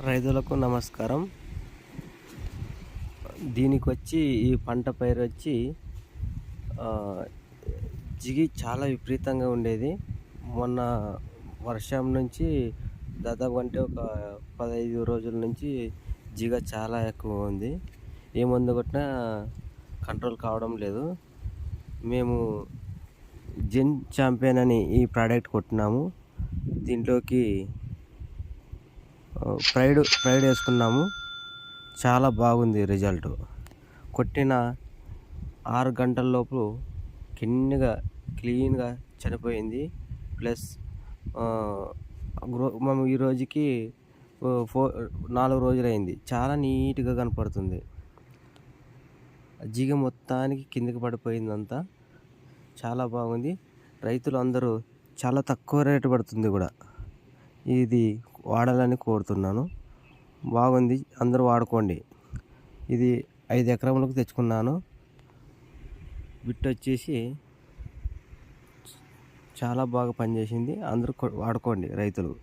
రైతులకు నమస్కారం. దీనికి వచ్చి ఈ పంట పైరు వచ్చి జిగి చాలా విపరీతంగా ఉండేది. మొన్న వర్షం నుంచి దాదాపు అంటే ఒక 15 రోజుల నుంచి జిగ చాలా ఎక్కువ ఉంది. ఏ మందు కొట్టినా కంట్రోల్ కావడం లేదు. మేము జెన్ ఛాంపియన్ అని ఈ ప్రోడక్ట్ కొట్టినాము. దీంట్లోకి ప్రైడ్ వేసుకున్నాము. చాలా బాగుంది రిజల్ట్. కొట్టిన 6 గంటల లోపు క్లీన్గా చనిపోయింది. ప్లస్ మేము ఈ రోజుకి 4 రోజులైంది. చాలా నీట్గా కనపడుతుంది. జిగ మొత్తానికి కిందికి పడిపోయిందంతా. చాలా బాగుంది. రైతులు అందరూ చాలా తక్కువ రేటు పడుతుంది కూడా. ఇది వాడాలని కోరుతున్నాను. బాగుంది, అందరూ వాడుకోండి. ఇది 5 ఎకరములకు తెచ్చుకున్నాను. బిట్ వచ్చేసి చాలా బాగా పనిచేసింది. అందరూ వాడుకోండి రైతులు.